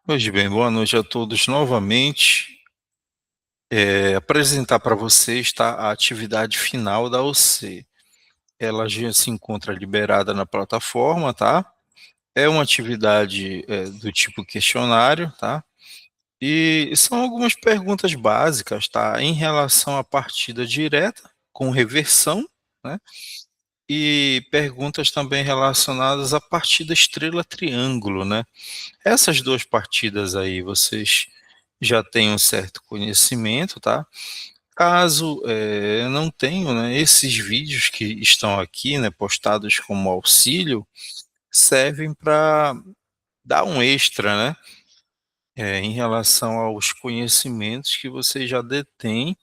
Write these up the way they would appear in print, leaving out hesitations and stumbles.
Pois bem, boa noite a todos novamente. Apresentar para vocês, tá, a atividade final da OC. Ela já se encontra liberada na plataforma, tá? É uma atividade do tipo questionário, tá? E são algumas perguntas básicas, tá? Em relação à partida direta, com reversão, né? E perguntas também relacionadas à partida estrela-triângulo, né? Essas duas partidas aí vocês já têm um certo conhecimento, tá? Caso não tenham, né, esses vídeos que estão aqui, né, postados como auxílio, servem para dar um extra, né, em relação aos conhecimentos que você já detém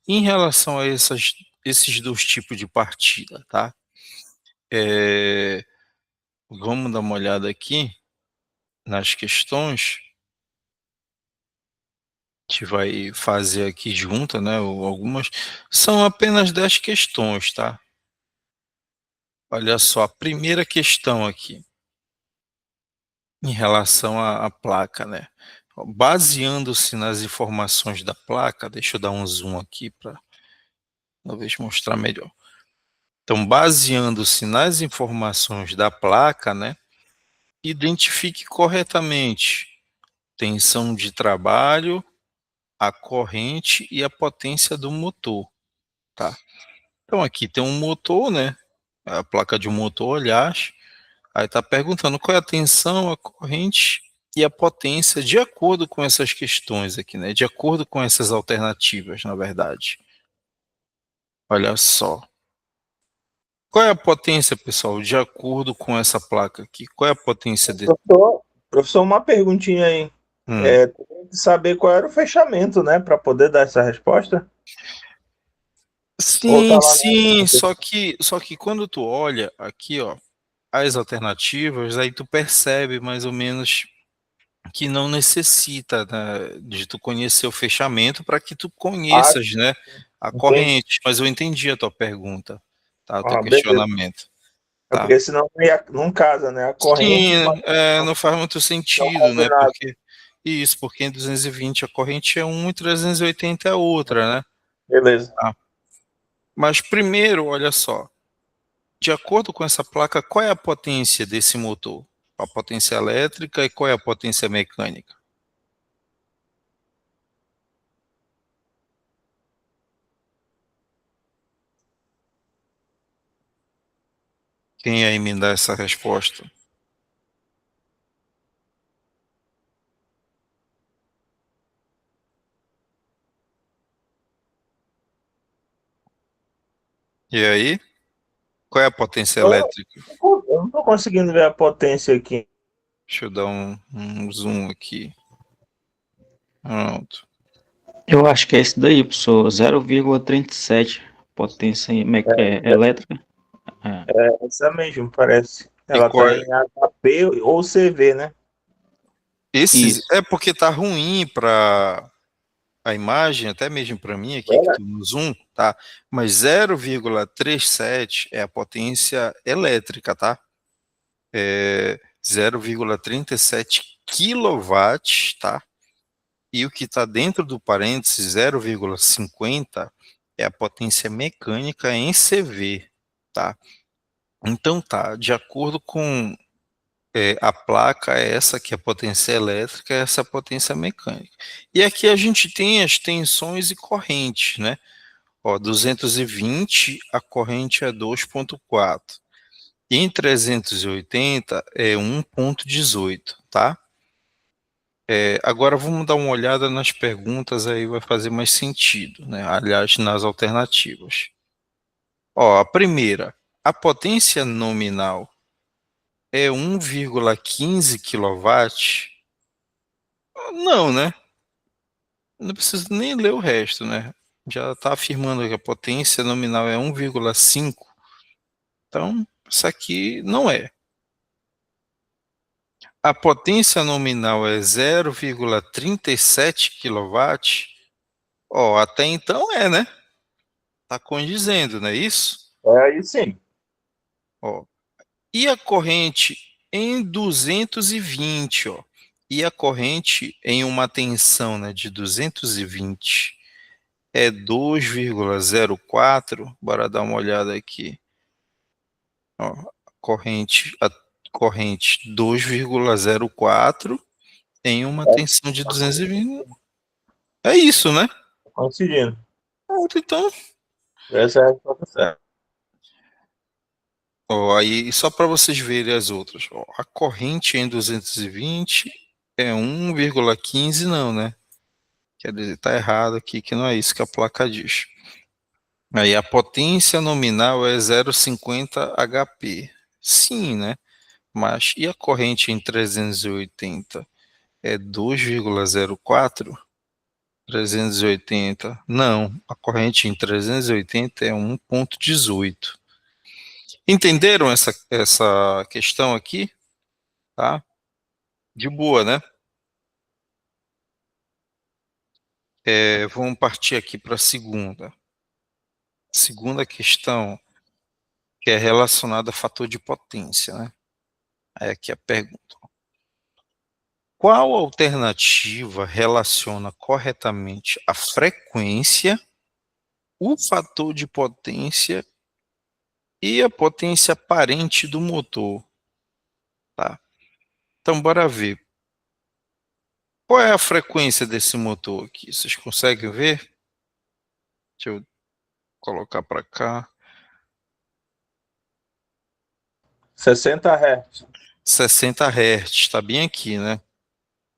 em relação a esses dois tipos de partida, tá? Vamos dar uma olhada aqui nas questões. A gente vai fazer aqui junto, né? Algumas são apenas 10 questões, tá? Olha só, a primeira questão aqui, em relação à placa, né? Baseando-se nas informações da placa, deixa eu dar um zoom aqui para talvez mostrar melhor. Então, baseando-se nas informações da placa, né? Identifique corretamente tensão de trabalho, a corrente e a potência do motor, tá? Então aqui tem um motor, né? A placa de um motor, aliás. Aí está perguntando qual é a tensão, a corrente e a potência de acordo com essas questões aqui, né? De acordo com essas alternativas, na verdade. Olha só. Qual é a potência, pessoal, de acordo com essa placa aqui? Qual é a potência desse? Professor, uma perguntinha aí. Tem que saber qual era o fechamento, né, para poder dar essa resposta? Ou tá Sim, lá sim, na só que quando tu olha aqui, ó, as alternativas, aí tu percebe mais ou menos que não necessita, né, de tu conhecer o fechamento para que tu Ah, conheças, né, a entendi. corrente. Mas eu entendi a tua pergunta, tá, o teu Ah, beleza. questionamento, É tá. porque senão não casa, né? A corrente e Sim, potência não faz muito não sentido, né, combinado. porque em 220 a corrente é um e 380 é outra, né. Beleza. Tá. Mas primeiro, olha só, de acordo com essa placa, qual é a potência desse motor? A potência elétrica e qual é a potência mecânica? Quem aí me dá essa resposta? E aí? Qual é a potência Eu, elétrica? eu não tô conseguindo ver a potência aqui. Deixa eu dar um zoom aqui. Pronto. Eu acho que é esse daí, professor. 0,37 potência elétrica. É. É essa mesmo, parece. E Ela qual tá é? em HP ou CV, né? Esses Isso. é porque tá ruim para a imagem, até mesmo para mim aqui que estou no zoom, tá? Mas 0,37 é a potência elétrica, tá? É 0,37 quilowatts, tá? E o que está dentro do parênteses 0,50 é a potência mecânica em CV, tá? Então tá, de acordo com a placa, é essa que é a potência elétrica, é essa potência mecânica. E aqui a gente tem as tensões e correntes, né? Ó, 220, a corrente é 2,4. Em 380 é 1,18, tá? Agora vamos dar uma olhada nas perguntas, aí vai fazer mais sentido, né? Aliás, nas alternativas. Ó, a primeira, a potência nominal é 1,15 quilowatts? Não, né? Não preciso nem ler o resto, né? Já está afirmando que a potência nominal é 1,5. Então, isso aqui não é. A potência nominal é 0,37 quilowatts. Ó, até então né? Está condizendo, não é isso? É aí sim. Ó, e a corrente em 220, ó. e a corrente em uma tensão, né, de 220 é 2,04. Bora dar uma olhada aqui. Ó, a corrente 2,04 em uma tensão de 220. É isso, né? Coincidindo. Então, Essa é a resposta certa. ó, aí só para vocês verem as outras. Ó, a corrente em 220 é 1,15, não, né? Quer dizer, tá errado aqui, que não é isso que a placa diz. Aí a potência nominal é 0,50 HP. Sim, né? Mas e a corrente em 380 é 2,04? 380? Não, a corrente em 380 é 1,18. Entenderam essa questão aqui? Tá? De boa, né? Vamos partir aqui para a segunda. Segunda questão, que é relacionada a fator de potência, né? Aí aqui a pergunta. Qual alternativa relaciona corretamente a frequência, o fator de potência e a potência aparente do motor? Tá? Então, bora ver. Qual é a frequência desse motor aqui? Vocês conseguem ver? Deixa eu colocar para cá. 60 Hz. 60 Hz, está bem aqui, né?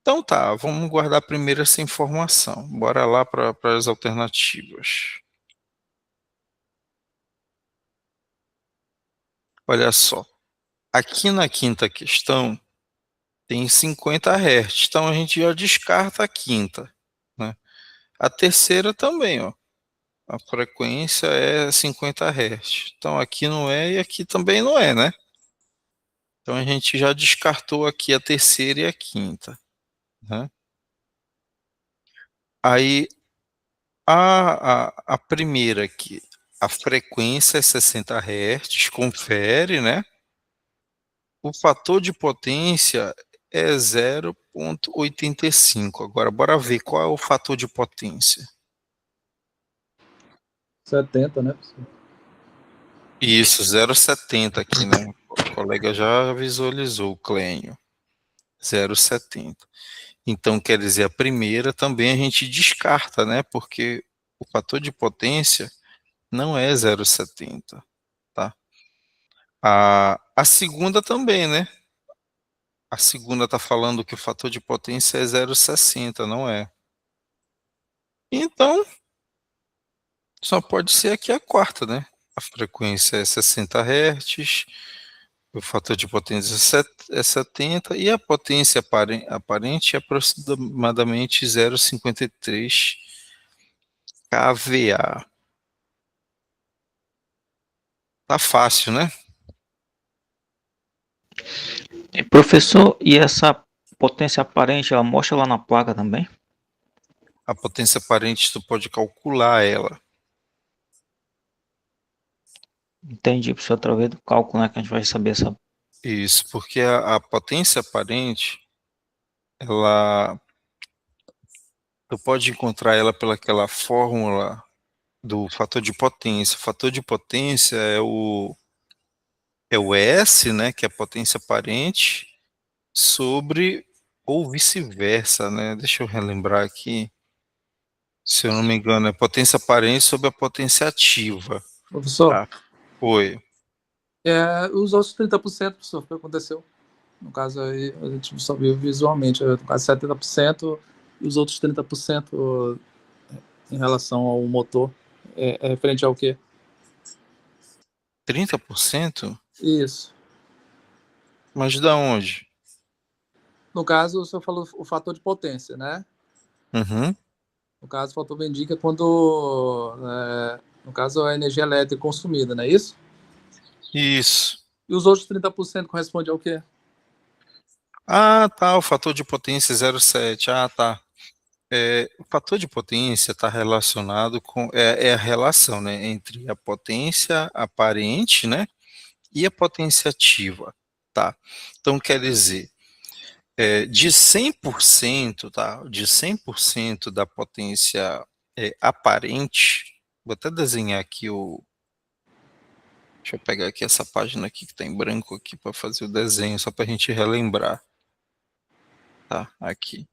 Então tá, vamos guardar primeiro essa informação. Bora lá para as alternativas. Olha só, aqui na quinta questão tem 50 Hz, então a gente já descarta a quinta, né? A terceira também, ó. A frequência é 50 Hz. Então aqui não é e aqui também não é, né? Então a gente já descartou aqui a terceira e a quinta, né? Aí a primeira aqui, a frequência é 60 Hz, confere, né? O fator de potência é 0,85. Agora, bora ver qual é o fator de potência. 70, né? Isso, 0,70 aqui, né? O colega já visualizou o Clênio. 0,70. Então, quer dizer, a primeira também a gente descarta, né? Porque o fator de potência não é 0,70, tá? A segunda também, né? A segunda está falando que o fator de potência é 0,60, não é? Então, só pode ser aqui a quarta, né? A frequência é 60 Hz, o fator de potência é 70 e a potência aparente é aproximadamente 0,53 kVA. Tá fácil, né? Professor, e essa potência aparente, ela mostra lá na placa também? A potência aparente tu pode calcular ela. Entendi, professor, através do cálculo, né, que a gente vai saber essa. Isso, porque a potência aparente, ela, tu pode encontrar ela pelaquela fórmula do fator de potência. O fator de potência é o S, né, que é a potência aparente, sobre, ou vice-versa, né? Deixa eu relembrar aqui. Se eu não me engano, é potência aparente sobre a potência ativa. Professor, Tá? Oi. os outros 30%, professor, o que aconteceu? No caso aí, a gente só viu visualmente, no caso 70% e os outros 30% em relação ao motor. É referente ao quê? 30%? Isso. Mas da onde? No caso, o senhor falou o fator de potência, né? Uhum. No caso, o fator indica quando, no caso, a energia elétrica consumida, não é isso? Isso. E os outros 30% correspondem ao quê? Ah, tá, o fator de potência 0,7. Ah, tá. O fator de potência está relacionado com a relação, né, entre a potência aparente, né, e a potência ativa, tá? Então quer dizer, de 100%, tá? De 100% da potência aparente, vou até desenhar aqui deixa eu pegar aqui essa página aqui que está em branco aqui para fazer o desenho, só para a gente relembrar. Tá, aqui.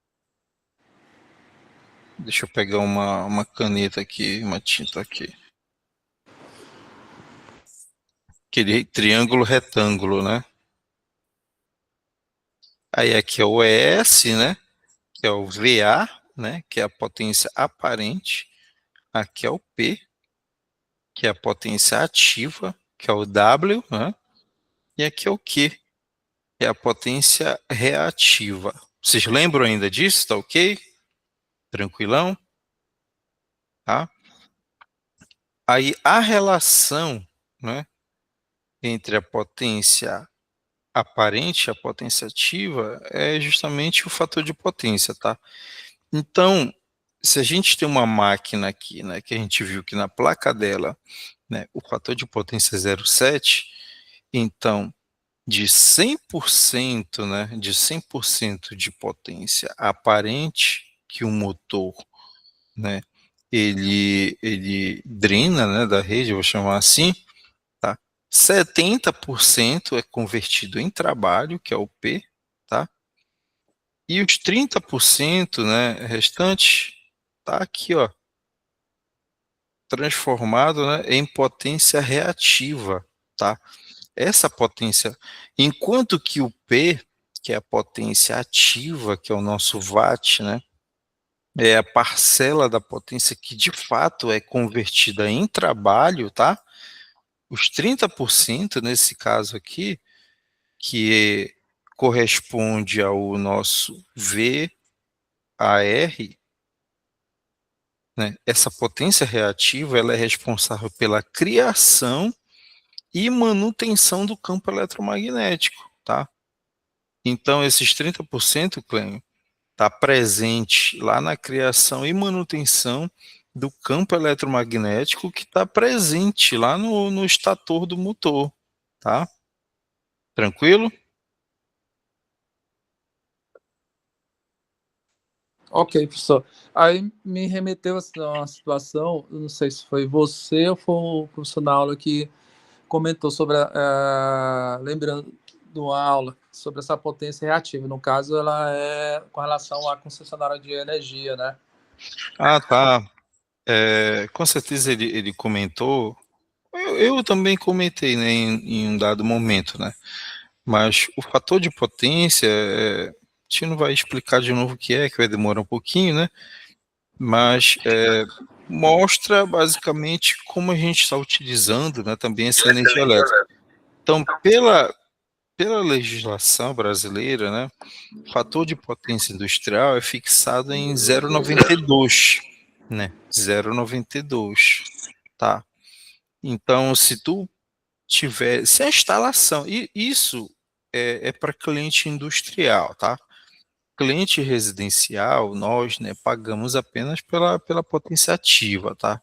Deixa eu pegar uma caneta aqui, uma tinta aqui. Aquele triângulo retângulo, né? Aí aqui é o ES, né? Que é o VA, né? Que é a potência aparente. Aqui é o P, que é a potência ativa, que é o W, né? E aqui é o Q, que é a potência reativa. Vocês lembram ainda disso? Tá ok? Tranquilão? Tá? Aí a relação, né, entre a potência aparente e a potência ativa é justamente o fator de potência, tá? Então, se a gente tem uma máquina aqui, né, que a gente viu que na placa dela, né, o fator de potência é 0,7, então, de 100%, né, de 100% de potência aparente que o motor, né, ele drena, né, da rede, eu vou chamar assim, tá? 70% é convertido em trabalho, que é o P, tá? E os 30%, né, restante, tá aqui, ó, transformado, né, em potência reativa, tá? Essa potência, enquanto que o P, que é a potência ativa, que é o nosso watt, né, é a parcela da potência que de fato é convertida em trabalho, tá? Os 30% nesse caso aqui, que corresponde ao nosso VAR, né? Essa potência reativa ela é responsável pela criação e manutenção do campo eletromagnético, tá? Então, esses 30%, Clênio, está presente lá na criação e manutenção do campo eletromagnético que está presente lá no estator do motor, tá? Tranquilo? Ok, professor. Aí me remeteu a uma situação, eu não sei se foi você ou foi o professor na aula que comentou sobre, lembrando de uma aula, sobre essa potência reativa. No caso, ela é com relação à concessionária de energia, né? Ah, tá. Com certeza ele comentou. Eu também comentei, né, em um dado momento, né? Mas o fator de potência, a gente não vai explicar de novo o que vai demorar um pouquinho, né? Mas mostra basicamente como a gente está utilizando, né, também essa energia elétrica. Então, pela legislação brasileira, né, o fator de potência industrial é fixado em 0,92, né? 0,92, tá? Então, se a instalação, e isso é para cliente industrial, tá? Cliente residencial, nós, né, pagamos apenas pela potência ativa, tá?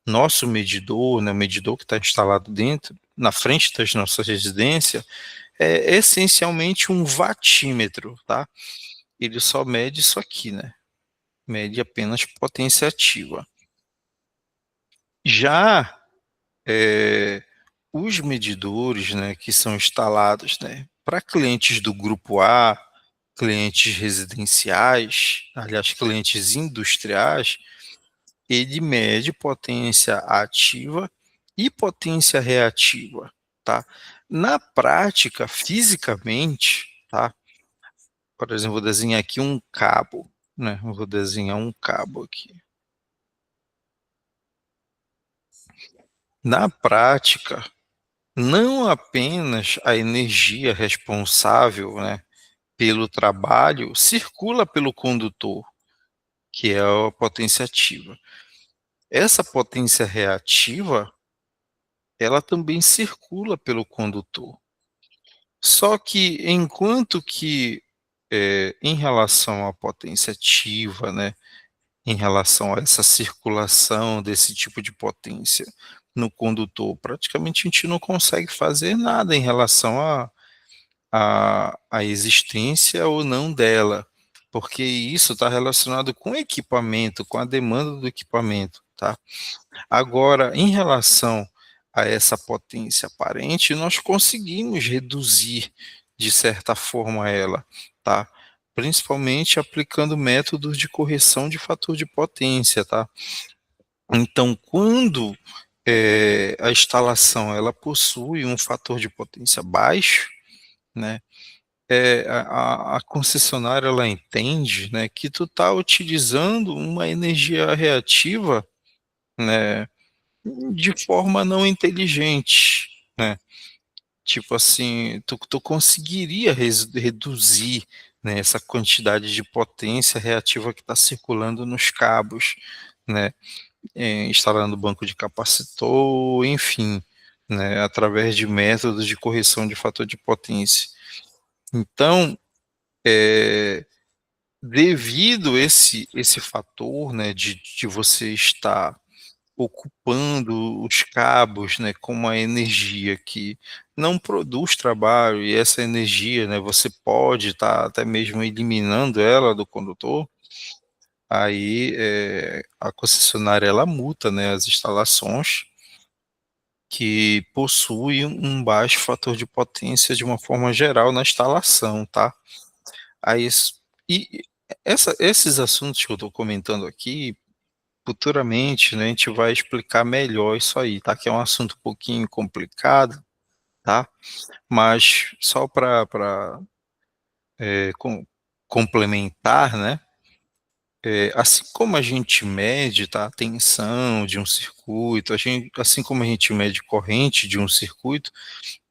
Nosso medidor, né, o medidor que está instalado dentro, na frente das nossas residências, é essencialmente um watímetro, tá? Ele só mede isso aqui, né? Mede apenas potência ativa. Já os medidores, né, que são instalados, né, para clientes do grupo A, clientes residenciais, aliás, clientes industriais, ele mede potência ativa e potência reativa, tá? Na prática, fisicamente, tá? Por exemplo, vou desenhar aqui um cabo, né? Vou desenhar um cabo aqui. Na prática, não apenas a energia responsável, né, pelo trabalho circula pelo condutor, que é a potência ativa. Essa potência reativa, ela também circula pelo condutor. Só que enquanto que em relação à potência ativa, né, em relação a essa circulação desse tipo de potência no condutor, praticamente a gente não consegue fazer nada em relação a existência ou não dela, porque isso está relacionado com o equipamento, com a demanda do equipamento, tá? Agora, em relação a essa potência aparente, nós conseguimos reduzir, de certa forma, ela, tá? Principalmente aplicando métodos de correção de fator de potência, tá? Então, quando a instalação ela possui um fator de potência baixo, né, a concessionária ela entende, né, que tu está utilizando uma energia reativa, né, de forma não inteligente, né? Tipo assim, tu conseguiria reduzir, né, essa quantidade de potência reativa que está circulando nos cabos, né? Instalando banco de capacitor, enfim, né, através de métodos de correção de fator de potência. Então, devido esse fator, né, de você estar ocupando os cabos, né, com uma energia que não produz trabalho, e essa energia, né, você pode estar até mesmo eliminando ela do condutor, aí a concessionária ela multa, né, as instalações que possuem um baixo fator de potência de uma forma geral na instalação, tá? Aí, e esses assuntos que eu estou comentando aqui, futuramente, né, a gente vai explicar melhor isso aí, tá? Que é um assunto um pouquinho complicado, tá? Mas só para complementar, né? Assim como a gente mede, tá, a tensão de um circuito, assim como a gente mede corrente de um circuito,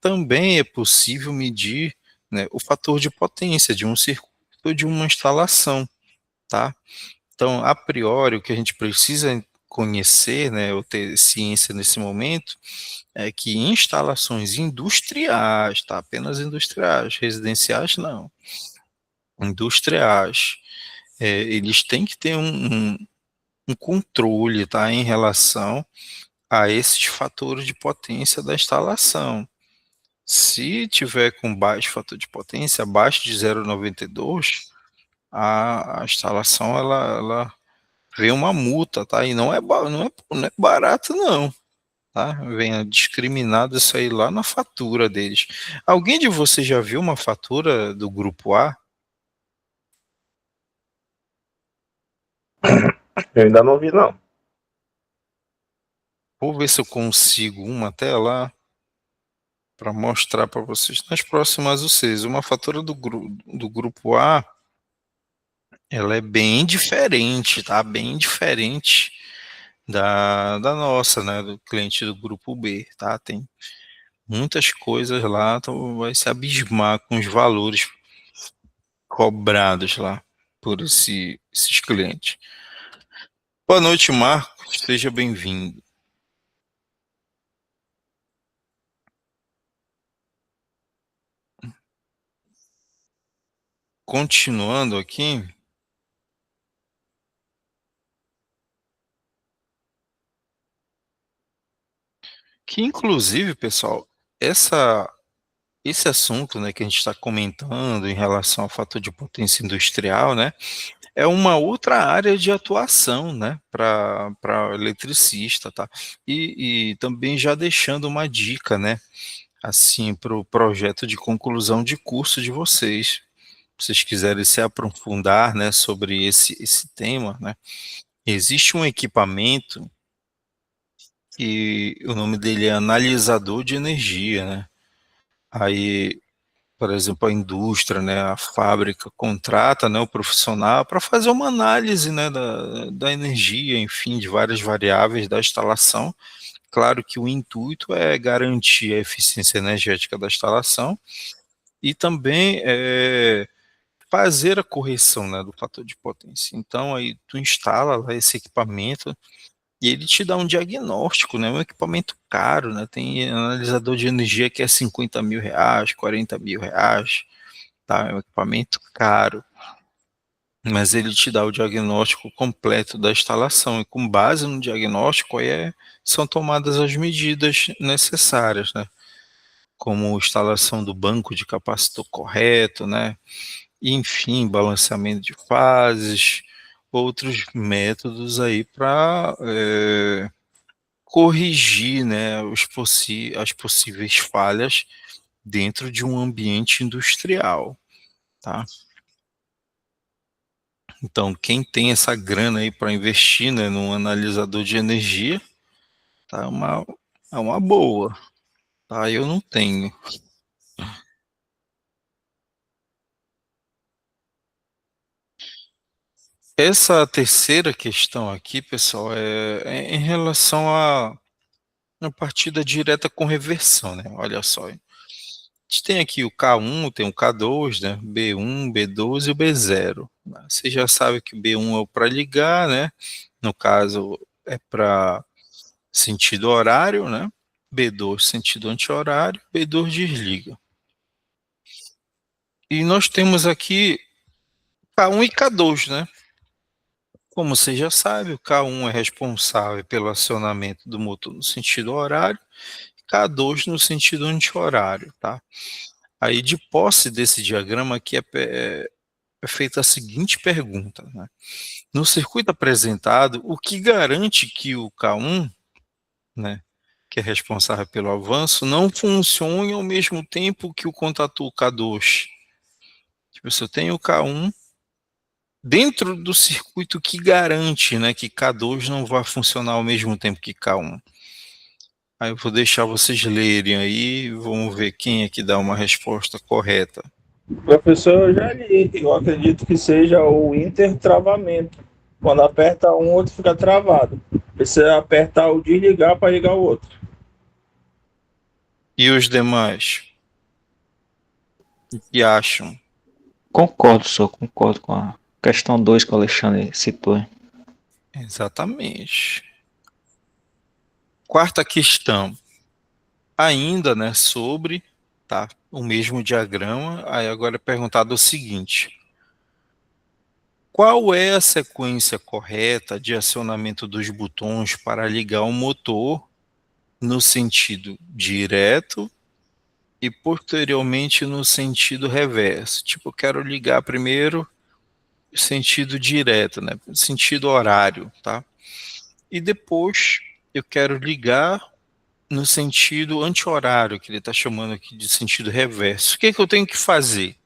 também é possível medir, né, o fator de potência de um circuito ou de uma instalação, tá? Então, a priori, o que a gente precisa conhecer, né, ou ter ciência nesse momento, é que instalações industriais, tá? Apenas industriais, residenciais não, industriais, eles têm que ter um controle, tá, em relação a esses fatores de potência da instalação. Se tiver com baixo fator de potência, abaixo de 0,92, a instalação ela vem uma multa, tá? E não é barato não, tá? Vem discriminado isso aí lá na fatura deles. Alguém de vocês já viu uma fatura do grupo A? Eu ainda não vi, não. Vou ver se eu consigo uma até lá para mostrar para vocês nas próximas UCs. Uma fatura do grupo A, ela é bem diferente, tá? Bem diferente da nossa, né? Do cliente do grupo B, tá? Tem muitas coisas lá, então vai se abismar com os valores cobrados lá por esses clientes. Boa noite, Marcos, seja bem-vindo. Continuando aqui, que inclusive, pessoal, esse assunto, né, que a gente está comentando em relação ao fator de potência industrial, né, é uma outra área de atuação, né, para eletricista, tá? E também já deixando uma dica, né, assim, para o projeto de conclusão de curso de vocês. Se vocês quiserem se aprofundar, né, sobre esse tema, né, existe um equipamento e o nome dele é analisador de energia, né? Aí, por exemplo, a indústria, né, a fábrica contrata, né, o profissional para fazer uma análise, né, da energia, enfim, de várias variáveis da instalação. Claro que o intuito é garantir a eficiência energética da instalação e também fazer a correção, né, do fator de potência. Então, aí tu instala lá esse equipamento e ele te dá um diagnóstico, né? Um equipamento caro, né? Tem analisador de energia que é 50 mil reais, 40 mil reais, tá? É um equipamento caro, mas ele te dá o diagnóstico completo da instalação e com base no diagnóstico aí são tomadas as medidas necessárias, né? como instalação do banco de capacitor correto, né? Enfim, balanceamento de fases, outros métodos aí para corrigir, né, as possíveis falhas dentro de um ambiente industrial, tá? Então, quem tem essa grana aí para investir, né, num analisador de energia, tá é uma boa, tá? Eu não tenho. Essa terceira questão aqui, pessoal, é em relação a partida direta com reversão, né? Olha só. A gente tem aqui o K1, tem o K2, né? B1, B2 e o B0. Você já sabe que o B1 é o para ligar, né? No caso, é para sentido horário, né? B2, sentido anti-horário, B2 desliga. E nós temos aqui K1 e K2, né? Como você já sabe, o K1 é responsável pelo acionamento do motor no sentido horário, K2 no sentido anti-horário, tá? Aí, de posse desse diagrama aqui, é feita a seguinte pergunta, né? No circuito apresentado, o que garante que o K1, né, que é responsável pelo avanço, não funcione ao mesmo tempo que o contator K2? Tipo, se eu tenho o K1 dentro do circuito que garante, né, que K2 não vai funcionar ao mesmo tempo que K1. Aí eu vou deixar vocês lerem aí, vamos ver quem é que dá uma resposta correta. Professor, eu já li, eu acredito que seja o intertravamento. Quando aperta um, o outro fica travado. Precisa apertar o desligar para ligar o outro. E os demais? O que acham? Concordo, senhor, concordo com a questão 2 que o Alexandre citou. Exatamente. Quarta questão. Ainda, né, sobre, tá, o mesmo diagrama, aí agora é perguntado o seguinte: qual é a sequência correta de acionamento dos botões para ligar o motor no sentido direto e posteriormente no sentido reverso? Tipo, eu quero ligar primeiro o sentido direto, né, sentido horário, tá? E depois eu quero ligar no sentido anti-horário, que ele está chamando aqui de sentido reverso. O que eu tenho que fazer?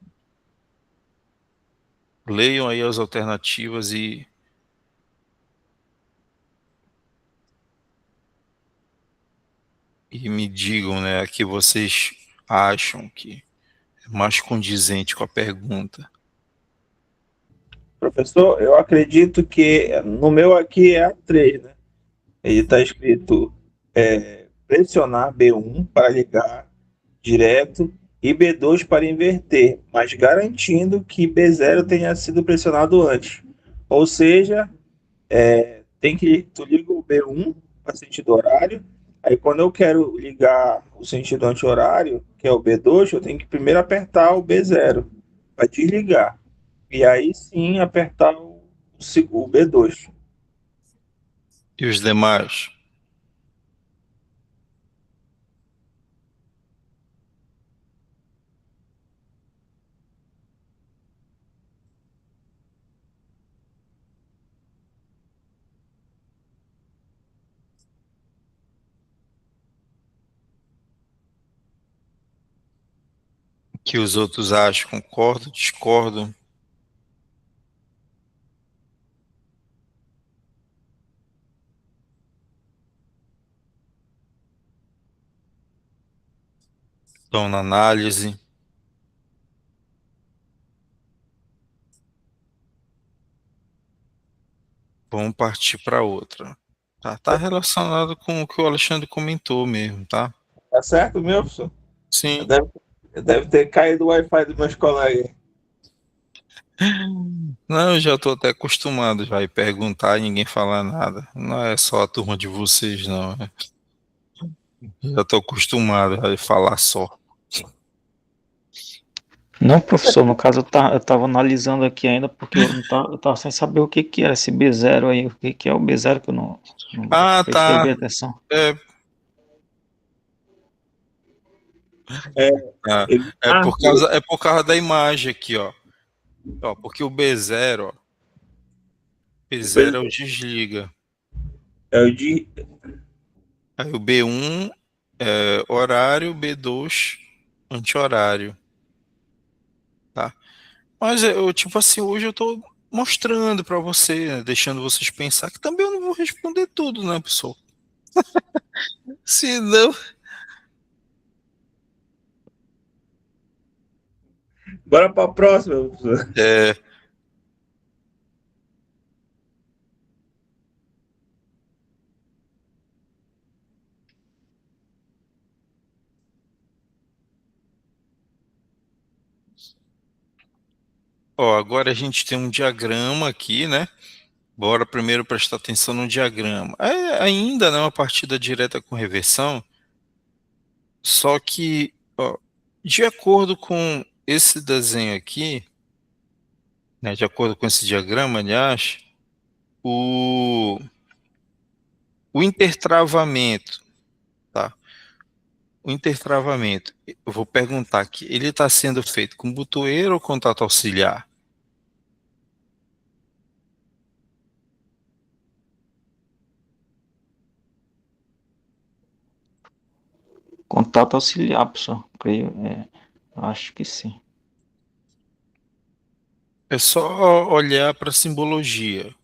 Leiam aí as alternativas e me digam, né, a que vocês acham que é mais condizente com a pergunta. Professor, eu acredito que no meu aqui é a 3, né? Ele está escrito pressionar B1 para ligar direto e B2 para inverter, mas garantindo que B0 tenha sido pressionado antes. Ou seja, tu liga o B1 para sentido horário, aí quando eu quero ligar o sentido anti-horário, que é o B2, eu tenho que primeiro apertar o B0 para desligar. E aí sim apertar o B2. E os demais? O que os outros acham? Concordo, discordo? Estão na análise. Vamos partir para outra. Tá relacionado com o que o Alexandre comentou mesmo, tá? Tá certo, meu professor? Sim. Deve ter caído o Wi-Fi dos meus colegas. Não, eu já estou até acostumado já a perguntar e ninguém falar nada. Não é só a turma de vocês, não. Já estou acostumado a falar só. Não, professor, no caso eu tava analisando aqui ainda, porque eu tava sem saber o que era esse B0 aí, o que é o B0 que eu não Ah, prestei bem tá. atenção. Ah, Ele é por causa da imagem aqui, ó. Ó, porque o B0, ó. B0 é o desliga. é o de Aí o B1 é horário, B2 anti-horário, tá? Mas eu, tipo assim, hoje eu tô mostrando para você, né, deixando vocês pensar que também eu não vou responder tudo, né, pessoal? Se não, Bora para a próxima, professor. é, ó, agora a gente tem um diagrama aqui, né? Bora primeiro prestar atenção no diagrama. É ainda não é uma partida direta com reversão, só que, ó, de acordo com esse desenho aqui, né, de acordo com esse diagrama, aliás, o, o intertravamento, tá? O intertravamento, eu vou perguntar aqui, ele está sendo feito com botoeira ou contato auxiliar? Contato auxiliar, professor. Eu acho que sim. É só olhar para a simbologia.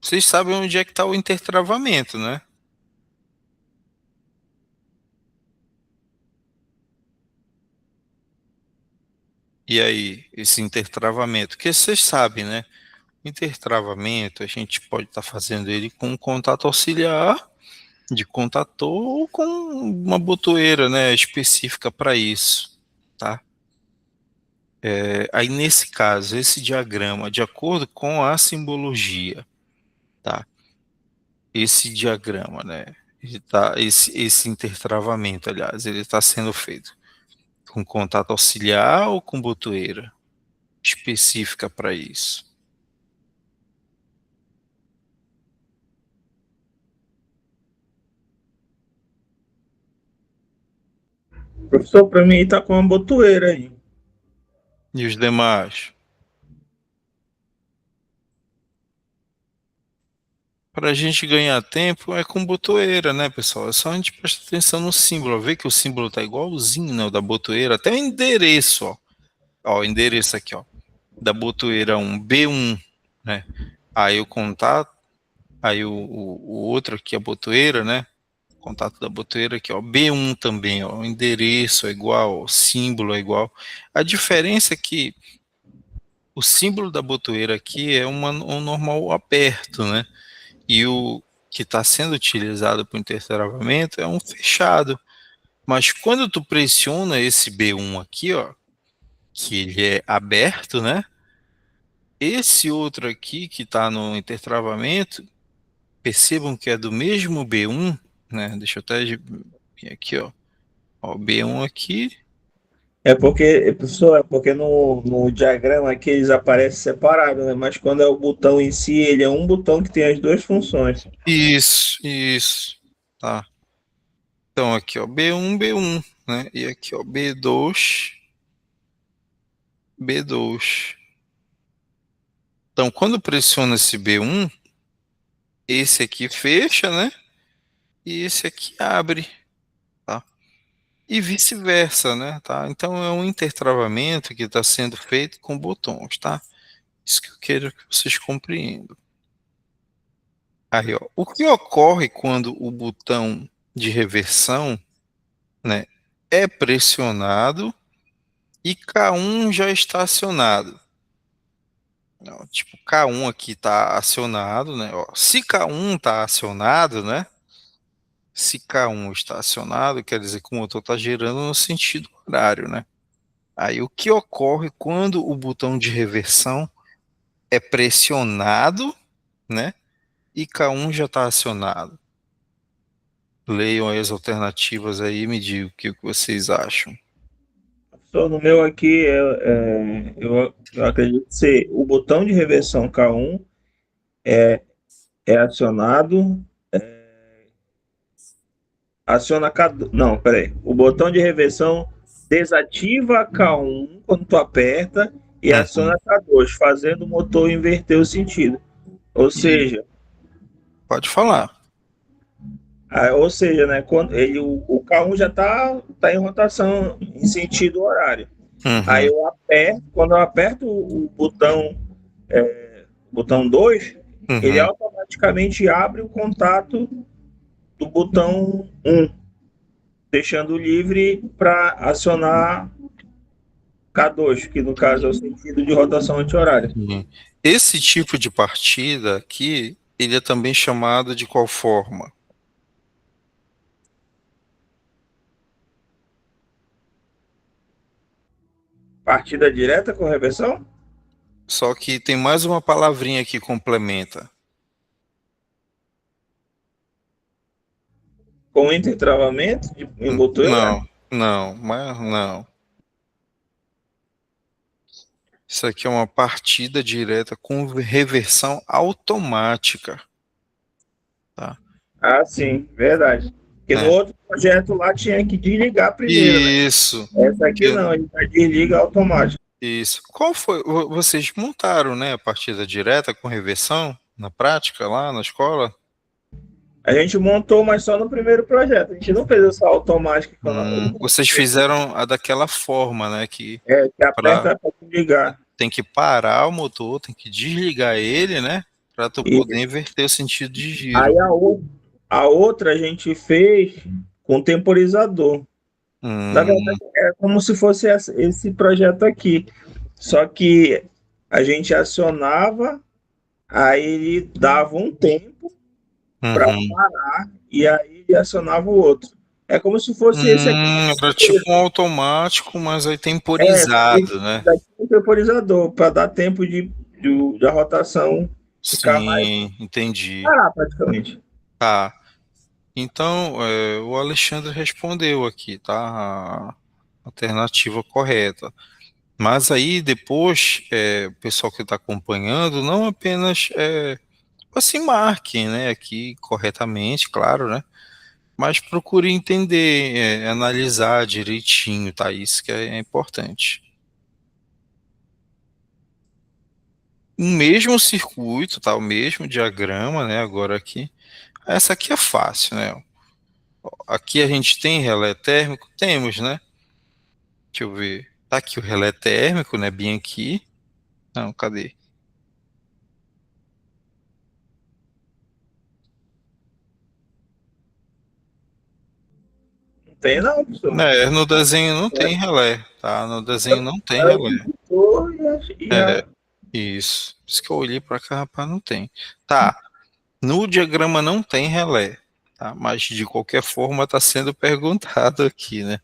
Vocês sabem onde é que está o intertravamento, né? E aí, esse intertravamento, que vocês sabem, né? Intertravamento, a gente pode estar fazendo ele com um contato auxiliar de contator ou com uma botoeira, né, específica para isso, tá? Aí nesse caso, esse diagrama, de acordo com a simbologia, tá? Esse diagrama, né? Esse intertravamento, aliás, ele está sendo feito com contato auxiliar ou com botoeira específica para isso. Professor, para mim tá com uma botoeira aí. E os demais? Para a gente ganhar tempo é com botoeira, né, pessoal? É só a gente prestar atenção no símbolo, ver que o símbolo tá igualzinho, né, o da botoeira, até o endereço, ó. Ó, o endereço aqui, ó, da botoeira 1, B1, né? Aí o contato, aí o outro aqui, a botoeira, né? Contato da botoeira aqui, ó, B1 também, ó, o endereço é igual, o símbolo é igual. A diferença é que o símbolo da botoeira aqui é um normal aberto, né? E o que está sendo utilizado para o intertravamento é um fechado. Mas quando tu pressiona esse B1 aqui, ó, que ele é aberto, né? Esse outro aqui que está no intertravamento, percebam que é do mesmo B1, né? Deixa eu até vir aqui, ó. Ó, B1 aqui. É porque, professor, é porque no diagrama aqui eles aparecem separados, né? Mas quando é o botão em si, ele é um botão que tem as duas funções. Isso. Tá. Então aqui, ó, B1, B1, né? E aqui, ó, B2, B2. Então, quando pressiona esse B1, esse aqui fecha, né? E esse aqui abre, tá? E vice-versa, né? Tá? Então é um intertravamento que está sendo feito com botões, tá? Isso que eu quero que vocês compreendam. Aí, ó, o que ocorre quando o botão de reversão, né, é pressionado e K1 já está acionado? Ó, tipo, K1 aqui está acionado, né? Ó, se K1 está acionado, né? Se K1 está acionado, quer dizer que o motor está girando no sentido horário, né? Aí o que ocorre quando o botão de reversão é pressionado, né? E K1 já está acionado. Leiam aí as alternativas aí e me digam o que vocês acham. Só no meu aqui, eu acredito ser o botão de reversão K1 é acionado aciona K2. Não, peraí. O botão de reversão desativa K1 quando tu aperta e aciona K2, fazendo o motor inverter o sentido. Ou seja, Pode falar. né, quando o K1 já tá em rotação em sentido horário. Aí Uhum. eu aperto, quando eu aperto o botão 2, ele Uhum. automaticamente abre o contato do botão 1, deixando livre para acionar K2, que no caso é o sentido de rotação anti-horária. Sim. Esse tipo de partida aqui, ele é também chamado de qual forma? Partida direta com reversão? Só que tem mais uma palavrinha que complementa. Com intertravamento em botão Não, não, mas não. Isso aqui é uma partida direta com reversão automática, tá? Ah, sim, verdade. Porque no Né? outro projeto lá tinha que desligar primeiro, né? Isso. Essa aqui Que- não, ele já desliga automático. Isso. Qual foi? Vocês montaram, né, a partida direta com reversão na prática lá na escola? A gente montou, mas só no primeiro projeto. A gente não fez essa automática. Vocês fizeram a daquela forma, né, que Que pra, aperta para desligar. tem que parar o motor, tem que desligar ele, né, para tu E poder inverter o sentido de aí giro. a outra a gente fez com temporizador. Na Hum, verdade, é como se fosse esse projeto aqui. Só que a gente acionava, aí ele dava um tempo para uhum. parar e aí ele acionava o outro. É como se fosse esse aqui. Era tipo um automático, mas aí Só que esse temporizado, né? daqui é um temporizador, para dar tempo da rotação ficar mais Sim, entendi. parar praticamente. Tá. Então, o Alexandre respondeu aqui, tá? A alternativa correta. Mas aí depois, o pessoal que está acompanhando, não apenas assim marquem, né, aqui corretamente, claro, né? Mas procure entender, analisar direitinho, tá? Isso que é importante. O mesmo circuito, tá? O mesmo diagrama, né? Agora aqui. Essa aqui é fácil, né? Aqui a gente tem relé térmico? Temos, né? Deixa eu ver. Tá aqui o relé térmico, né? Bem aqui. Não, cadê? Não tem não, professor. No desenho não tem relé, tá? No desenho não tem É o relé. indutor É, isso. Por isso que eu olhei para cá, rapaz, não tem. Tá. No diagrama não tem relé, tá? Mas de qualquer forma está sendo perguntado aqui, né?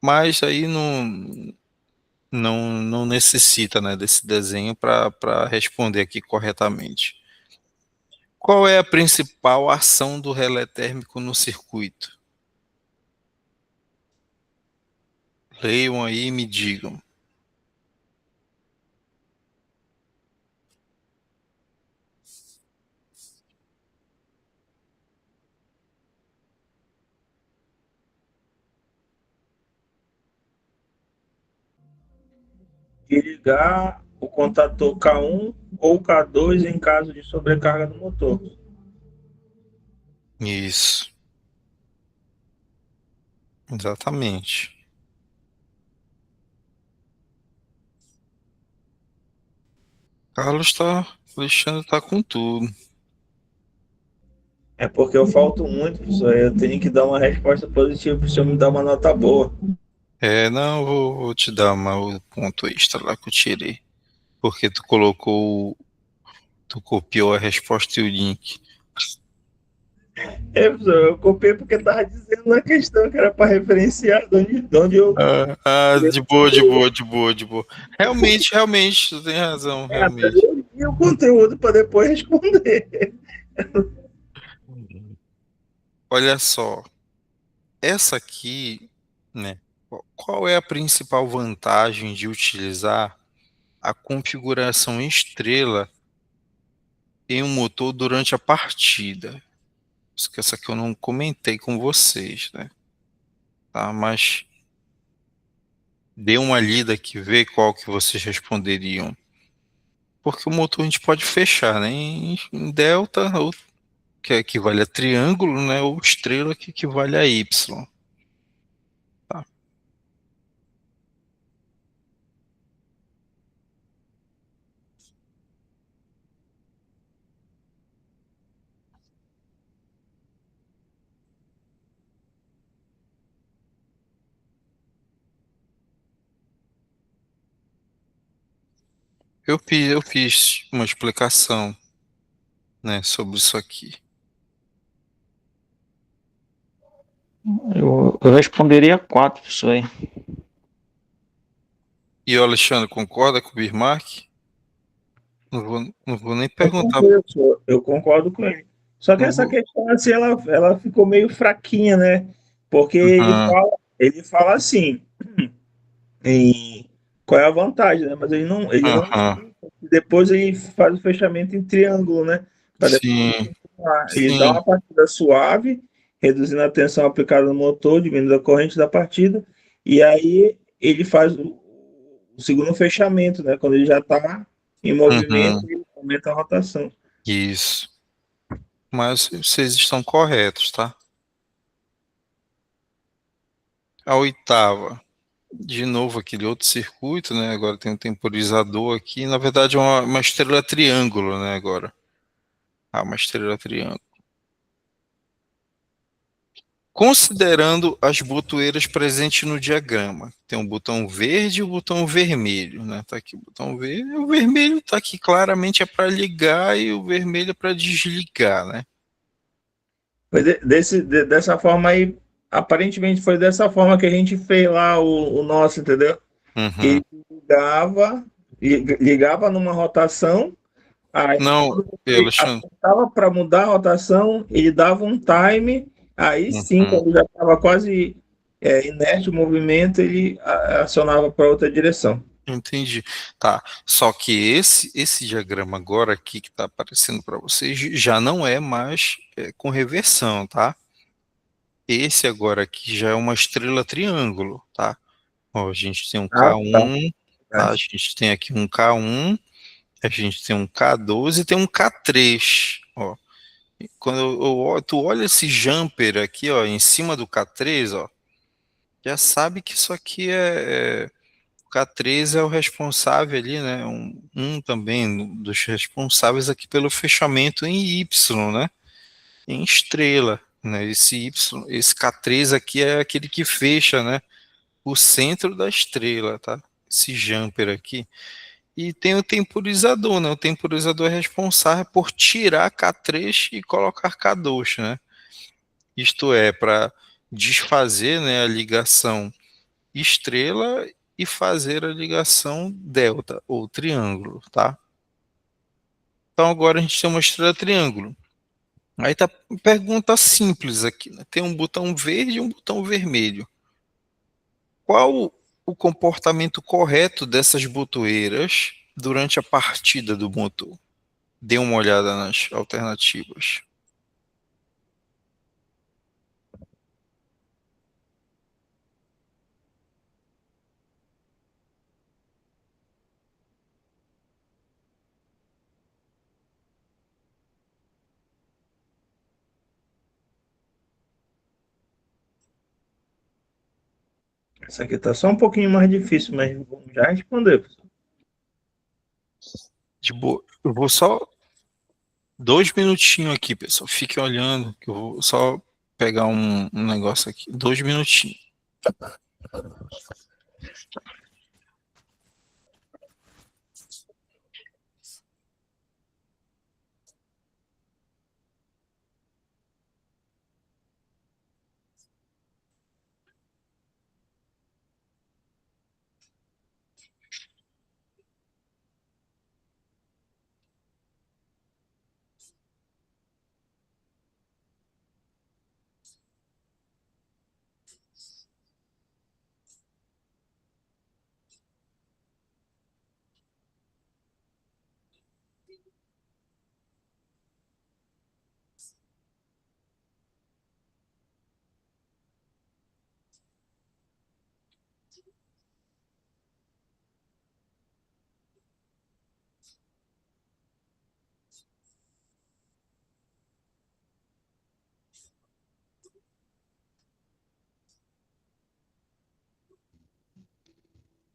Mas aí não necessita, né, desse desenho para responder aqui corretamente. Qual é a principal ação do relé térmico no circuito? Leiam aí e me digam. de ligar o contator K1 ou K2 em caso de sobrecarga do motor. Isso, exatamente. Carlos tá, Alexandre tá com tudo. É porque eu falto muito, professor. Eu tenho que dar uma resposta positiva para o senhor me dar uma nota boa. Não, vou te dar o ponto extra lá que eu tirei. Porque tu copiou a resposta e o link. Professor, eu copiei porque estava dizendo na questão que era para referenciar de onde eu. De boa, de boa, de boa, de boa. Realmente, tu tem razão, realmente. Eu li o conteúdo para depois responder. Olha só, essa aqui, né? Qual é a principal vantagem de utilizar a configuração estrela em um motor durante a partida? Essa que eu não comentei com vocês, né? Tá, mas dê uma lida aqui, vê qual que vocês responderiam. Porque o motor a gente pode fechar, né? Em delta, ou, que equivale a triângulo, né? Ou estrela, que equivale a Y. Tá? Eu fiz uma explicação, né, sobre isso aqui. Eu responderia 4 isso aí. E o Alexandre concorda com o Bismarck? Não vou nem Eu perguntar. concordo, eu concordo com ele. Só que Não essa vou, questão assim, ela ficou meio fraquinha, né? Porque Uhum, ele fala assim, em qual é a vantagem, né? Mas ele não uhum. explica. Depois ele faz o fechamento em triângulo, né? Para depois Sim, ele dá sim. uma partida suave, reduzindo a tensão aplicada no motor, diminuindo a corrente da partida, e aí ele faz o segundo fechamento, né? Quando ele já está em movimento, Uhum, ele aumenta a rotação. isso. Mas vocês estão corretos, tá? A oitava, de novo aquele outro circuito, né? Agora tem um temporizador aqui. Na verdade é uma estrela triângulo, né? Agora. Ah, uma estrela triângulo. Considerando as botoeiras presentes no diagrama, tem um botão verde e o botão vermelho, né? Tá aqui o botão verde, o vermelho tá aqui claramente é para ligar e o vermelho é para desligar, né? Foi dessa forma aí, aparentemente foi dessa forma que a gente fez lá o nosso, entendeu? Uhum. Ele ligava numa rotação. Aí, Não, quando você Alexandre. apertava para mudar a rotação, ele dava um time. Aí sim, Uhum. quando já estava quase inerte o movimento, ele acionava para outra direção. Entendi. Tá. Só que esse diagrama agora aqui que está aparecendo para vocês já não é mais com reversão, tá? Esse agora aqui já é uma estrela triângulo, tá? Ó, a gente tem um Ah, tá. K1, tá? A gente tem aqui um K1, a gente tem um K12 e tem um K3, ó. Quando tu olha esse jumper aqui, ó, em cima do K3, ó, já sabe que isso aqui o K3 é o responsável ali, né? Um também dos responsáveis aqui pelo fechamento em Y, né? Em estrela, né? Esse K3 aqui é aquele que fecha, né? O centro da estrela, tá? Esse jumper aqui. E tem o temporizador, né? O temporizador é responsável por tirar K3 e colocar K2, né? Isto é, para desfazer, né, a ligação estrela e fazer a ligação delta, ou triângulo, tá? Então agora a gente tem uma estrela triângulo. Aí tá pergunta simples aqui, né? Tem um botão verde e um botão vermelho. Qual o comportamento correto dessas botoeiras durante a partida do motor? Dê uma olhada nas alternativas. Essa aqui está só um pouquinho mais difícil, mas vamos já responder. De boa. Eu vou só 2 minutinhos aqui, pessoal. Fiquem olhando, que eu vou só pegar um negócio aqui. 2 minutinhos.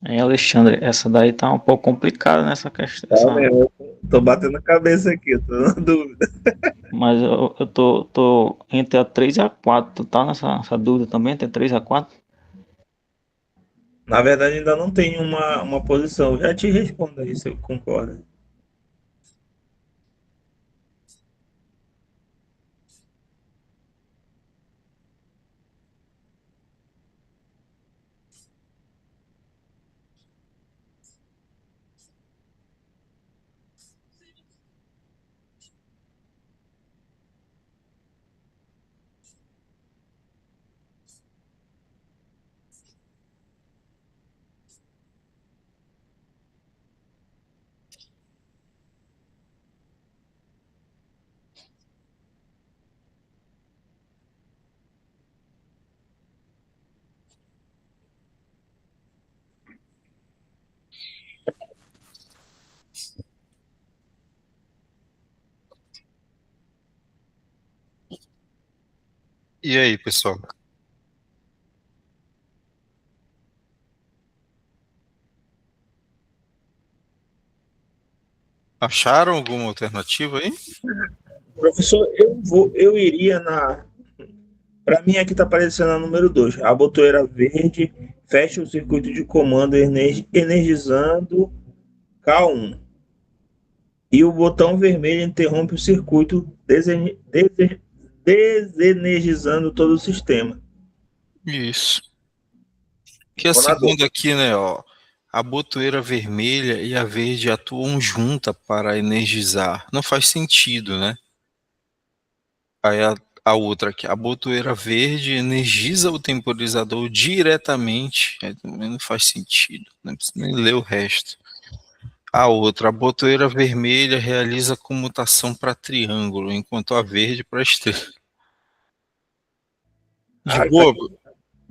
Alexandre, essa daí tá um pouco complicada nessa questão. Tá mesmo, tô batendo a cabeça aqui, tô na dúvida. Mas eu tô entre a 3 e a 4. Tu tá nessa dúvida também, entre 3 e a 4? Na verdade, ainda não tenho uma posição. Já te respondo aí se eu concordo. E aí, pessoal? Acharam alguma alternativa aí? Professor, eu iria na. Para mim, aqui está aparecendo a número 2. A botoeira verde fecha o circuito de comando energizando K1. E o botão vermelho interrompe o circuito, desenergizando todo o sistema. Isso. Que a Vou na segunda aqui, né, ó, a botoeira vermelha e a verde atuam juntas para energizar. Não faz sentido, né? Aí a outra aqui, a botoeira verde energiza o temporizador diretamente. Aí também não faz sentido, não precisa nem ler o resto. A outra, a botoeira vermelha realiza comutação para triângulo, enquanto a verde para estrela. De A, boa?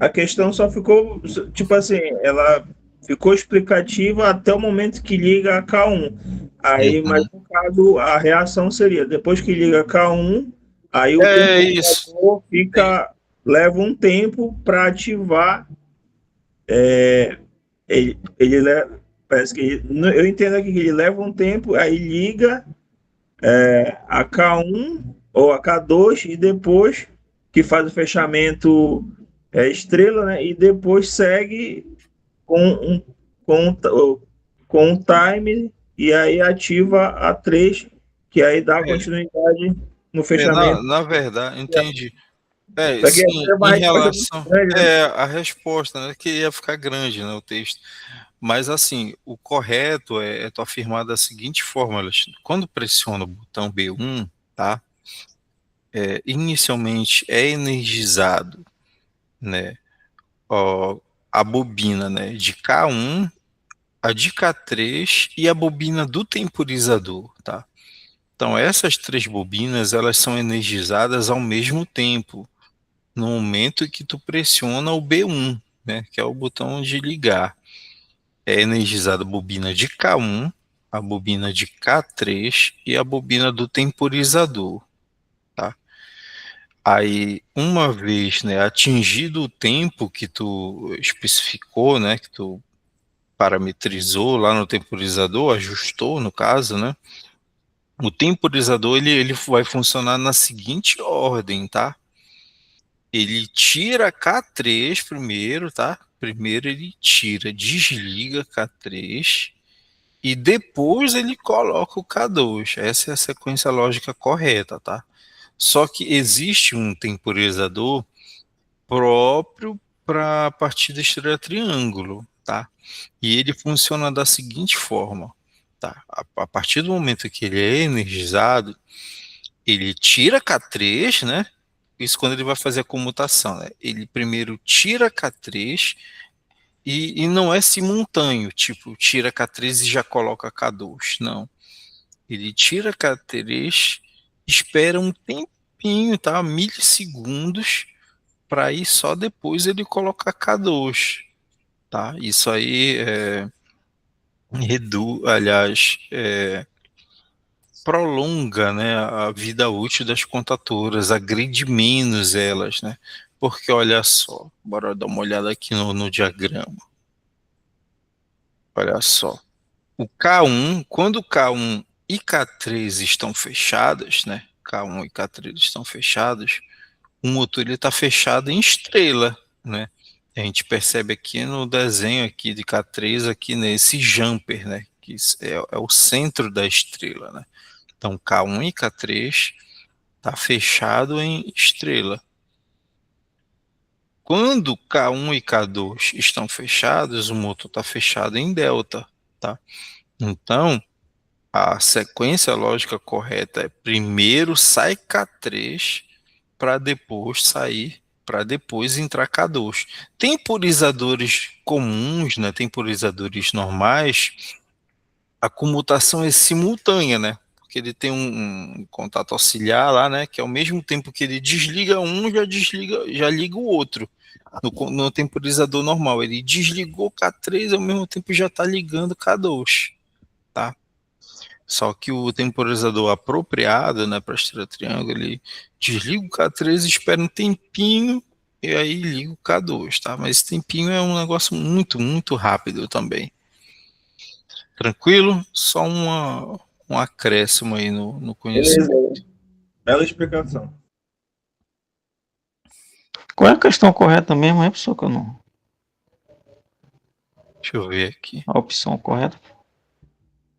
a questão só ficou, tipo assim, ela ficou explicativa até o momento que liga a K1. Aí, mas Uhum. no caso, a reação seria, depois que liga a K1, aí o É isso. temporizador leva um tempo para ativar. Parece que eu entendo aqui que ele leva um tempo, aí liga a K1 ou a K2 e depois que faz o fechamento estrela, né? E depois segue com um, com, com um time e aí ativa a 3 que aí dá É, continuidade no na, fechamento. na verdade, entendi. Isso aqui Sim, é uma em resposta muito relação. grande, né? A resposta, né? Que ia ficar grande, né? O texto. Mas, assim, o correto é tu afirmar da seguinte forma, Alexandre. Quando pressiona o botão B1, tá? Inicialmente é energizado, né? Ó, a bobina, né? De K1, a de K3 e a bobina do temporizador, tá? Então, essas três bobinas, elas são energizadas ao mesmo tempo, no momento em que tu pressiona o B1, né, que é o botão de ligar. É energizada a bobina de K1, a bobina de K3 e a bobina do temporizador, tá? Aí, uma vez, né, atingido o tempo que tu especificou, né, que tu parametrizou lá no temporizador, ajustou no caso, né, o temporizador ele vai funcionar na seguinte ordem, tá? Ele tira K3 primeiro, tá? Primeiro ele tira, desliga K3 e depois ele coloca o K2. Essa é a sequência lógica correta, tá? Só que existe um temporizador próprio para a partida estrela triângulo, tá? E ele funciona da seguinte forma, tá? A partir do momento que ele é energizado, ele tira K3, né? Isso quando ele vai fazer a comutação, né? Ele primeiro tira K3 e não é simultâneo, tipo, tira K3 e já coloca K2, não. Ele tira K3, espera um tempinho, tá? Milissegundos, para aí só depois ele colocar K2, tá? Isso aí aliás, prolonga, né, a vida útil das contatoras, agride menos elas, né? Porque olha só, bora dar uma olhada aqui no diagrama. olha só, o K1, quando o K1 e K3 estão fechadas, né? K1 e K3 estão fechados, o motor ele está fechado em estrela, né? A gente percebe aqui no desenho aqui de K3 aqui nesse jumper, né? Que é o centro da estrela, né? Então K1 e K3 está fechado em estrela. Quando K1 e K2 estão fechados, o motor está fechado em delta, tá? Então a sequência lógica correta é primeiro sai K3 para depois sair, para depois entrar K2. Temporizadores comuns, né, temporizadores normais, a comutação é simultânea, né? Porque ele tem um contato auxiliar lá, né? Que ao mesmo tempo que ele desliga um, já liga o outro. No temporizador normal, ele desligou K3, ao mesmo tempo já está ligando K2, tá? Só que o temporizador apropriado, né, para estrela triângulo, ele desliga o K3, espera um tempinho e aí liga o K2, tá? Mas esse tempinho é um negócio muito, muito rápido também. Tranquilo? Só um acréscimo aí no conhecimento. Beleza. Bela explicação. Qual é a questão correta mesmo, é, pessoal, que eu não... Deixa eu ver aqui. A opção correta.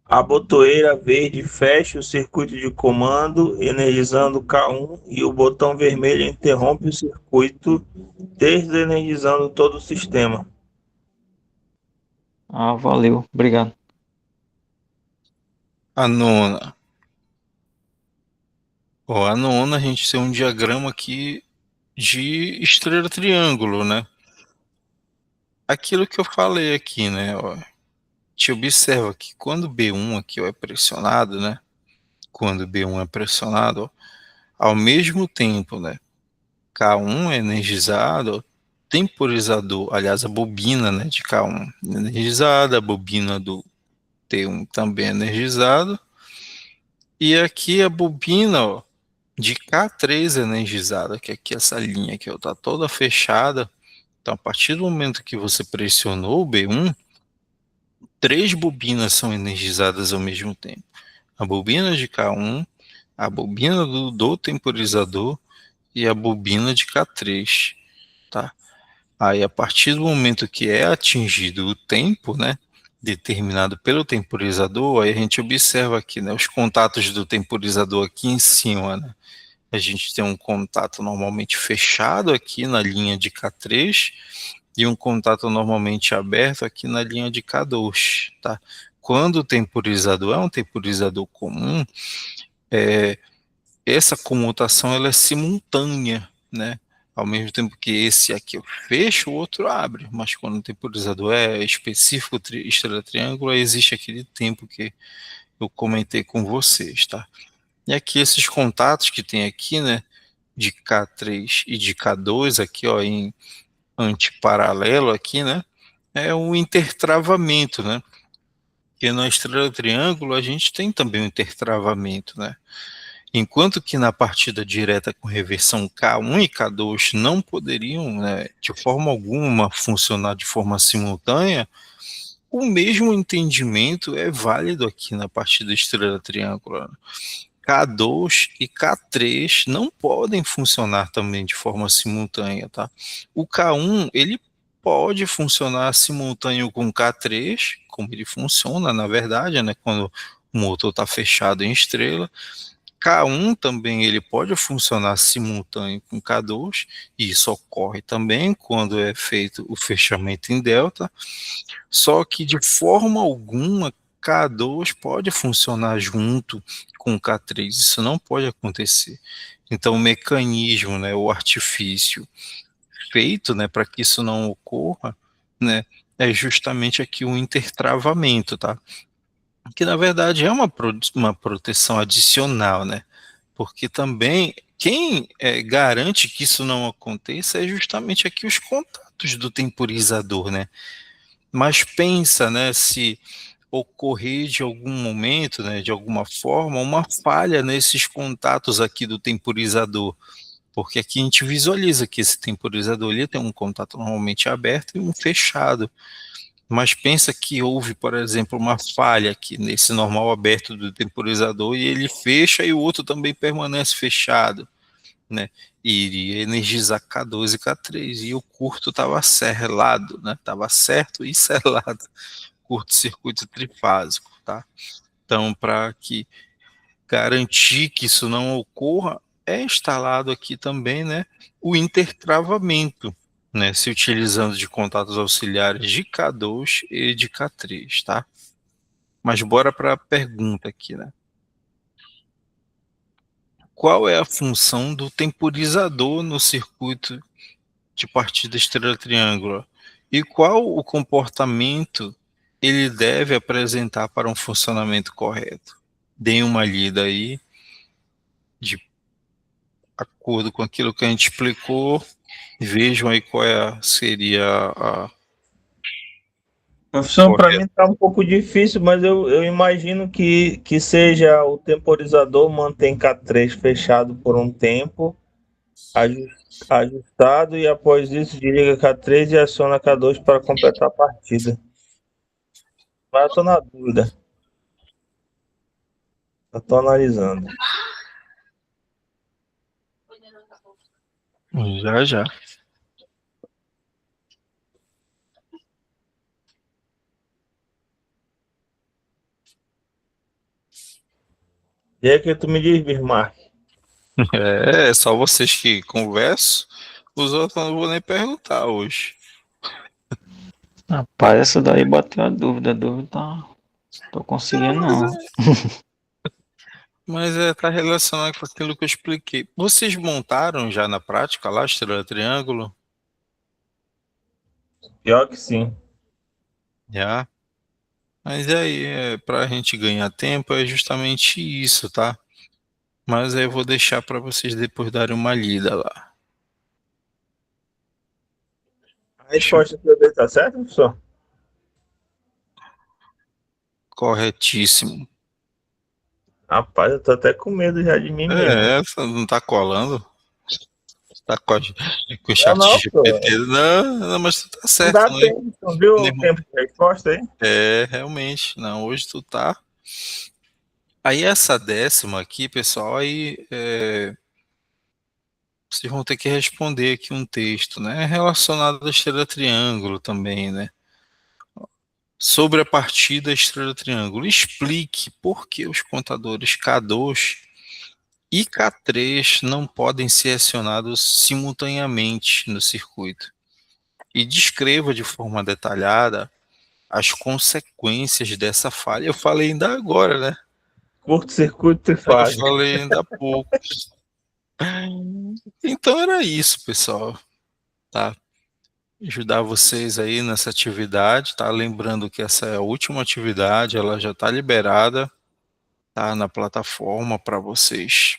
A botoeira verde fecha o circuito de comando, energizando K1, e o botão vermelho interrompe o circuito, desenergizando todo o sistema. Ah, valeu, obrigado. A nona. Ó, a nona, a gente tem um diagrama aqui de estrela triângulo, né? Aquilo que eu falei aqui, né? Ó, te observa que quando B1 aqui ó, é pressionado, né? Quando B1 é pressionado, ó, ao mesmo tempo, né? K1 é energizado, ó, temporizador, aliás, a bobina, né, de K1 energizada, a bobina do T1 também energizado, e aqui a bobina, ó, de K3 energizada, que aqui essa linha aqui está toda fechada. Então, a partir do momento que você pressionou o B1, 3 bobinas são energizadas ao mesmo tempo. A bobina de K1, a bobina do temporizador e a bobina de K3, tá? Aí, a partir do momento que é atingido o tempo, né, determinado pelo temporizador, aí a gente observa aqui, né, os contatos do temporizador aqui em cima, né? A gente tem um contato normalmente fechado aqui na linha de K3 e um contato normalmente aberto aqui na linha de K2, tá? Quando o temporizador é um temporizador comum, essa comutação ela é simultânea, né? Ao mesmo tempo que esse aqui eu fecho, o outro abre, mas quando o temporizador é específico, estrela triângulo, existe aquele tempo que eu comentei com vocês, tá? E aqui esses contatos que tem aqui, né, de K3 e de K2 aqui, ó, em antiparalelo aqui, né, é o intertravamento, né? Porque na estrela triângulo a gente tem também o intertravamento, né? Enquanto que na partida direta com reversão K1 e K2 não poderiam, né, de forma alguma, funcionar de forma simultânea, o mesmo entendimento é válido aqui na partida estrela triângulo. K2 e K3 não podem funcionar também de forma simultânea, tá? O K1, ele pode funcionar simultâneo com o K3, como ele funciona, na verdade, né, quando o motor está fechado em estrela. K1 também ele pode funcionar simultâneo com K2, e isso ocorre também quando é feito o fechamento em delta, só que de forma alguma K2 pode funcionar junto com K3, isso não pode acontecer. Então o mecanismo, né, o artifício feito, né, para que isso não ocorra, né, é justamente aqui o intertravamento, tá? Que na verdade é uma proteção adicional, né? Porque também quem garante que isso não aconteça é justamente aqui os contatos do temporizador, né? Mas pensa, né, se ocorrer de algum momento, né, de alguma forma, uma falha nesses contatos aqui do temporizador, porque aqui a gente visualiza que esse temporizador ali tem um contato normalmente aberto e um fechado. Mas pensa que houve, por exemplo, uma falha aqui nesse normal aberto do temporizador e ele fecha e o outro também permanece fechado, né? E iria energizar K2 e K3 e o curto estava selado, né? Estava certo e selado, curto-circuito trifásico, tá? Então, para que garantir que isso não ocorra, é instalado aqui também, né, o intertravamento, né, se utilizando de contatos auxiliares de K2 e de K3, tá? Mas bora para a pergunta aqui, né? Qual é a função do temporizador no circuito de partida estrela-triângulo? E qual o comportamento ele deve apresentar para um funcionamento correto? Deem uma lida aí, de acordo com aquilo que a gente explicou, vejam aí seria a Professor, para correta. mim tá um pouco difícil, mas eu imagino que seja o temporizador mantém K3 fechado por um tempo, ajustado, e após isso desliga K3 e aciona K2 para completar a partida. Mas eu tô na dúvida. Eu tô analisando. Já, já. E aí que tu me diz, Bismarck? É só vocês que conversam, os outros eu não vou nem perguntar hoje. Rapaz, essa daí bateu a dúvida tá. Tô conseguindo não. Mas tá relacionado com aquilo que eu expliquei. Vocês montaram já na prática lá, estrela triângulo? Pior que sim. Já. Mas aí, para a gente ganhar tempo, é justamente isso, tá? Mas aí eu vou deixar para vocês depois darem uma lida lá. A resposta que eu dei tá certa, professor? Corretíssimo. Rapaz, eu tô até com medo já de mim mesmo. Essa não tá colando. Tá com o Não, chat não, GPT. professor. Não, não, mas tu tá Não certo, dá né? tempo. Tu viu o tempo de resposta aí? Realmente. Não, hoje tu tá. Aí essa décima aqui, pessoal, aí vocês vão ter que responder aqui um texto, né? Relacionado à estrela triângulo também, né? Sobre a partida estrela triângulo. Explique por que os contadores K2 e K3 não podem ser acionados simultaneamente no circuito. E descreva de forma detalhada as consequências dessa falha. Eu falei ainda agora, né? Curto-circuito Eu trifásico. falei ainda há pouco. Então era isso, pessoal, tá? Ajudar vocês aí nessa atividade, tá? Lembrando que essa é a última atividade, ela já está liberada, tá? Na plataforma para vocês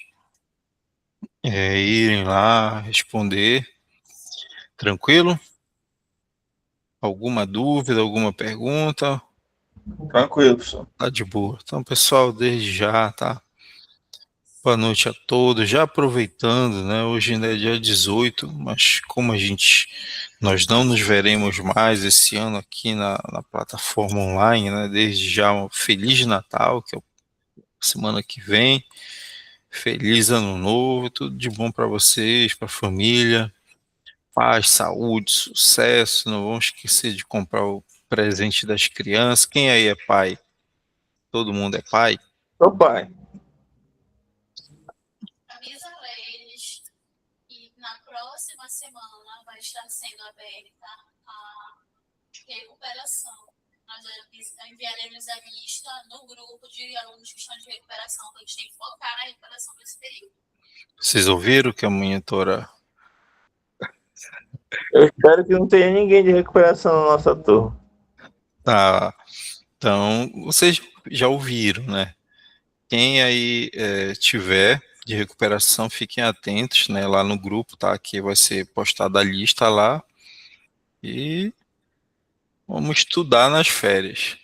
irem lá responder. Tranquilo? Alguma dúvida, alguma pergunta? Tranquilo, professor. Tá de boa. Então, pessoal, desde já, tá? Boa noite a todos. Já aproveitando, né? Hoje ainda é dia 18, mas como nós não nos veremos mais esse ano aqui na plataforma online, né? Desde já um Feliz Natal, que é semana que vem. Feliz Ano Novo, tudo de bom para vocês, para a família. Paz, saúde, sucesso. Não vamos esquecer de comprar o presente das crianças. Quem aí é pai? Todo mundo é pai? Seu pai. Avisa para eles que na próxima semana vai estar sendo aberta a recuperação. Nós enviaremos a lista no grupo de alunos que estão de recuperação, então a gente tem que focar na recuperação desse período. Vocês ouviram que a monitora... Eu espero que não tenha ninguém de recuperação na nossa turma. Tá, então, vocês já ouviram, né? Quem aí tiver de recuperação, fiquem atentos, né? Lá no grupo, tá? Que vai ser postada a lista lá. E vamos estudar nas férias.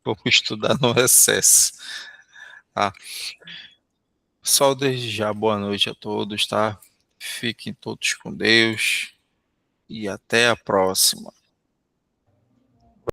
Vamos estudar no recesso, tá? Pessoal, desde já, boa noite a todos, tá? Fiquem todos com Deus e até a próxima.